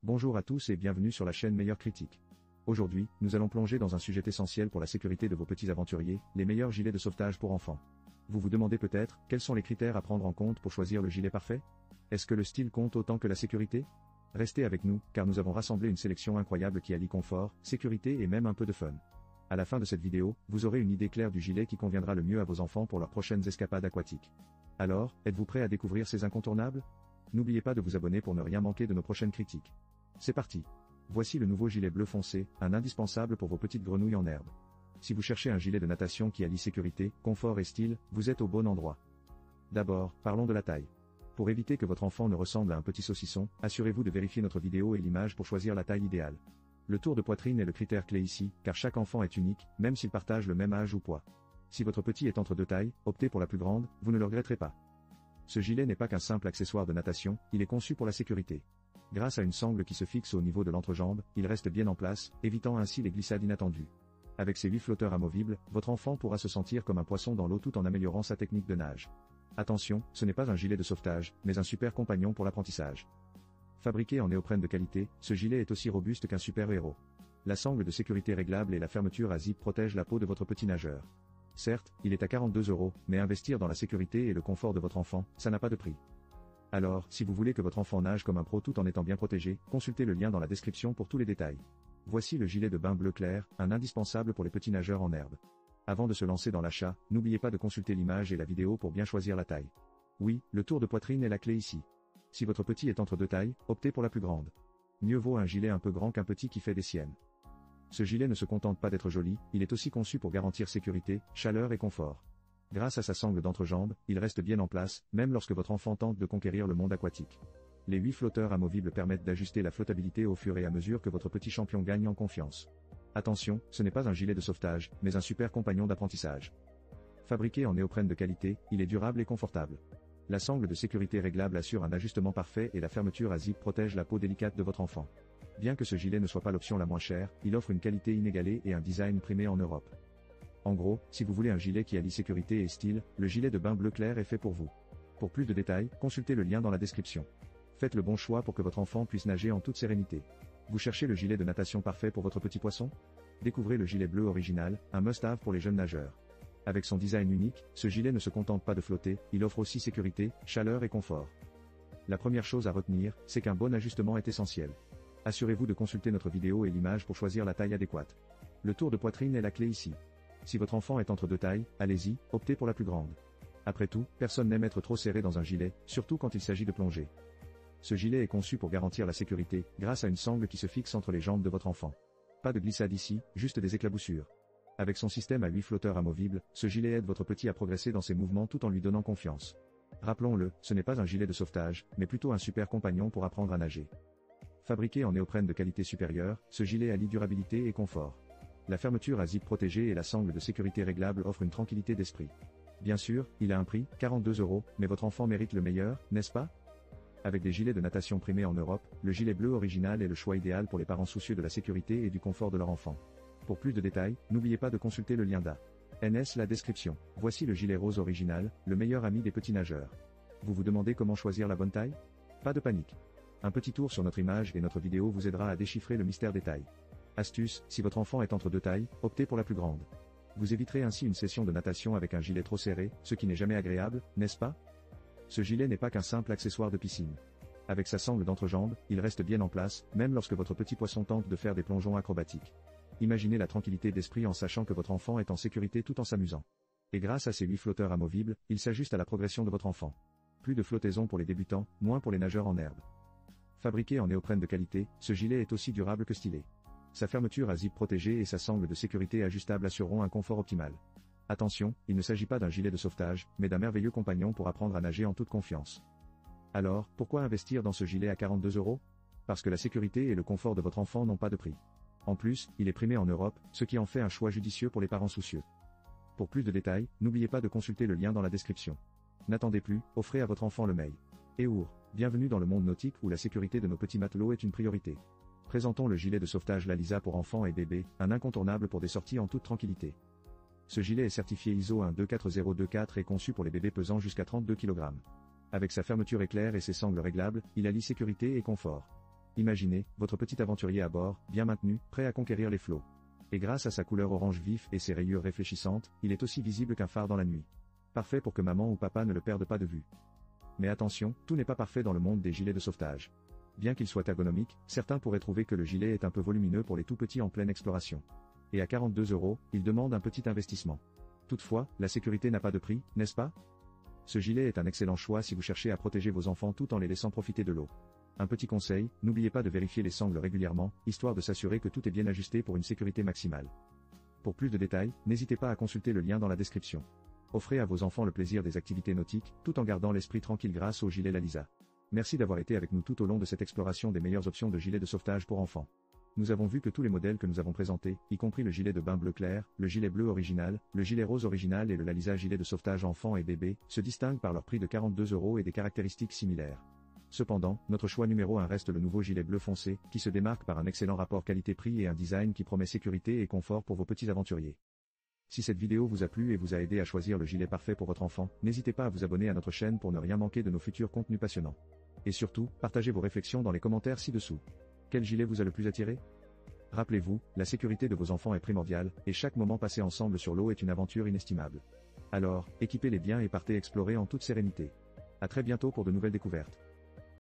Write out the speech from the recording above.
Bonjour à tous et bienvenue sur la chaîne Meilleure Critique. Aujourd'hui, nous allons plonger dans un sujet essentiel pour la sécurité de vos petits aventuriers, les meilleurs gilets de sauvetage pour enfants. Vous vous demandez peut-être, quels sont les critères à prendre en compte pour choisir le gilet parfait? Est-ce que le style compte autant que la sécurité? Restez avec nous, car nous avons rassemblé une sélection incroyable qui allie confort, sécurité et même un peu de fun. À la fin de cette vidéo, vous aurez une idée claire du gilet qui conviendra le mieux à vos enfants pour leurs prochaines escapades aquatiques. Alors, êtes-vous prêt à découvrir ces incontournables? N'oubliez pas de vous abonner pour ne rien manquer de nos prochaines critiques. C'est parti. Voici le nouveau gilet bleu foncé, un indispensable pour vos petites grenouilles en herbe. Si vous cherchez un gilet de natation qui allie sécurité, confort et style, vous êtes au bon endroit. D'abord, parlons de la taille. Pour éviter que votre enfant ne ressemble à un petit saucisson, assurez-vous de vérifier notre vidéo et l'image pour choisir la taille idéale. Le tour de poitrine est le critère clé ici, car chaque enfant est unique, même s'il partage le même âge ou poids. Si votre petit est entre deux tailles, optez pour la plus grande, vous ne le regretterez pas. Ce gilet n'est pas qu'un simple accessoire de natation, il est conçu pour la sécurité. Grâce à une sangle qui se fixe au niveau de l'entrejambe, il reste bien en place, évitant ainsi les glissades inattendues. Avec ses 8 flotteurs amovibles, votre enfant pourra se sentir comme un poisson dans l'eau tout en améliorant sa technique de nage. Attention, ce n'est pas un gilet de sauvetage, mais un super compagnon pour l'apprentissage. Fabriqué en néoprène de qualité, ce gilet est aussi robuste qu'un super-héros. La sangle de sécurité réglable et la fermeture à zip protègent la peau de votre petit nageur. Certes, il est à 42 €, mais investir dans la sécurité et le confort de votre enfant, ça n'a pas de prix. Alors, si vous voulez que votre enfant nage comme un pro tout en étant bien protégé, consultez le lien dans la description pour tous les détails. Voici le gilet de bain bleu clair, un indispensable pour les petits nageurs en herbe. Avant de se lancer dans l'achat, n'oubliez pas de consulter l'image et la vidéo pour bien choisir la taille. Oui, le tour de poitrine est la clé ici. Si votre petit est entre deux tailles, optez pour la plus grande. Mieux vaut un gilet un peu grand qu'un petit qui fait des siennes. Ce gilet ne se contente pas d'être joli, il est aussi conçu pour garantir sécurité, chaleur et confort. Grâce à sa sangle d'entrejambe, il reste bien en place, même lorsque votre enfant tente de conquérir le monde aquatique. Les 8 flotteurs amovibles permettent d'ajuster la flottabilité au fur et à mesure que votre petit champion gagne en confiance. Attention, ce n'est pas un gilet de sauvetage, mais un super compagnon d'apprentissage. Fabriqué en néoprène de qualité, il est durable et confortable. La sangle de sécurité réglable assure un ajustement parfait et la fermeture à zip protège la peau délicate de votre enfant. Bien que ce gilet ne soit pas l'option la moins chère, il offre une qualité inégalée et un design primé en Europe. En gros, si vous voulez un gilet qui allie sécurité et style, le gilet de bain bleu clair est fait pour vous. Pour plus de détails, consultez le lien dans la description. Faites le bon choix pour que votre enfant puisse nager en toute sérénité. Vous cherchez le gilet de natation parfait pour votre petit poisson? Découvrez le gilet bleu original, un must-have pour les jeunes nageurs. Avec son design unique, ce gilet ne se contente pas de flotter, il offre aussi sécurité, chaleur et confort. La première chose à retenir, c'est qu'un bon ajustement est essentiel. Assurez-vous de consulter notre vidéo et l'image pour choisir la taille adéquate. Le tour de poitrine est la clé ici. Si votre enfant est entre deux tailles, allez-y, optez pour la plus grande. Après tout, personne n'aime être trop serré dans un gilet, surtout quand il s'agit de plonger. Ce gilet est conçu pour garantir la sécurité, grâce à une sangle qui se fixe entre les jambes de votre enfant. Pas de glissade ici, juste des éclaboussures. Avec son système à 8 flotteurs amovibles, ce gilet aide votre petit à progresser dans ses mouvements tout en lui donnant confiance. Rappelons-le, ce n'est pas un gilet de sauvetage, mais plutôt un super compagnon pour apprendre à nager. Fabriqué en néoprène de qualité supérieure, ce gilet allie durabilité et confort. La fermeture à zip protégée et la sangle de sécurité réglable offrent une tranquillité d'esprit. Bien sûr, il a un prix, 42 €, mais votre enfant mérite le meilleur, n'est-ce pas? Avec des gilets de natation primés en Europe, le gilet bleu original est le choix idéal pour les parents soucieux de la sécurité et du confort de leur enfant. Pour plus de détails, n'oubliez pas de consulter le lien dans la description. Voici le gilet rose original, le meilleur ami des petits nageurs. Vous vous demandez comment choisir la bonne taille? Pas de panique. Un petit tour sur notre image et notre vidéo vous aidera à déchiffrer le mystère des tailles. Astuce, si votre enfant est entre deux tailles, optez pour la plus grande. Vous éviterez ainsi une session de natation avec un gilet trop serré, ce qui n'est jamais agréable, n'est-ce pas? Ce gilet n'est pas qu'un simple accessoire de piscine. Avec sa sangle d'entrejambe, il reste bien en place, même lorsque votre petit poisson tente de faire des plongeons acrobatiques. Imaginez la tranquillité d'esprit en sachant que votre enfant est en sécurité tout en s'amusant. Et grâce à ses 8 flotteurs amovibles, il s'ajuste à la progression de votre enfant. Plus de flottaison pour les débutants, moins pour les nageurs en herbe. Fabriqué en néoprène de qualité, ce gilet est aussi durable que stylé. Sa fermeture à zip protégée et sa sangle de sécurité ajustable assureront un confort optimal. Attention, il ne s'agit pas d'un gilet de sauvetage, mais d'un merveilleux compagnon pour apprendre à nager en toute confiance. Alors, pourquoi investir dans ce gilet à 42 €? Parce que la sécurité et le confort de votre enfant n'ont pas de prix. En plus, il est primé en Europe, ce qui en fait un choix judicieux pour les parents soucieux. Pour plus de détails, n'oubliez pas de consulter le lien dans la description. N'attendez plus, offrez à votre enfant le meilleur. Bienvenue dans le monde nautique où la sécurité de nos petits matelots est une priorité. Présentons le gilet de sauvetage Lalisa pour enfants et bébés, un incontournable pour des sorties en toute tranquillité. Ce gilet est certifié ISO 124024 et conçu pour les bébés pesant jusqu'à 32 kg. Avec sa fermeture éclair et ses sangles réglables, il allie sécurité et confort. Imaginez, votre petit aventurier à bord, bien maintenu, prêt à conquérir les flots. Et grâce à sa couleur orange vif et ses rayures réfléchissantes, il est aussi visible qu'un phare dans la nuit. Parfait pour que maman ou papa ne le perdent pas de vue. Mais attention, tout n'est pas parfait dans le monde des gilets de sauvetage. Bien qu'il soit ergonomique, certains pourraient trouver que le gilet est un peu volumineux pour les tout petits en pleine exploration. Et à 42 €, il demande un petit investissement. Toutefois, la sécurité n'a pas de prix, n'est-ce pas? Ce gilet est un excellent choix si vous cherchez à protéger vos enfants tout en les laissant profiter de l'eau. Un petit conseil, n'oubliez pas de vérifier les sangles régulièrement, histoire de s'assurer que tout est bien ajusté pour une sécurité maximale. Pour plus de détails, n'hésitez pas à consulter le lien dans la description. Offrez à vos enfants le plaisir des activités nautiques, tout en gardant l'esprit tranquille grâce au gilet Lalisa. Merci d'avoir été avec nous tout au long de cette exploration des meilleures options de gilets de sauvetage pour enfants. Nous avons vu que tous les modèles que nous avons présentés, y compris le gilet de bain bleu clair, le gilet bleu original, le gilet rose original et le Lalisa gilet de sauvetage enfant et bébé, se distinguent par leur prix de 42 € et des caractéristiques similaires. Cependant, notre choix numéro 1 reste le nouveau gilet bleu foncé, qui se démarque par un excellent rapport qualité-prix et un design qui promet sécurité et confort pour vos petits aventuriers. Si cette vidéo vous a plu et vous a aidé à choisir le gilet parfait pour votre enfant, n'hésitez pas à vous abonner à notre chaîne pour ne rien manquer de nos futurs contenus passionnants. Et surtout, partagez vos réflexions dans les commentaires ci-dessous. Quel gilet vous a le plus attiré? Rappelez-vous, la sécurité de vos enfants est primordiale, et chaque moment passé ensemble sur l'eau est une aventure inestimable. Alors, équipez-les bien et partez explorer en toute sérénité. À très bientôt pour de nouvelles découvertes.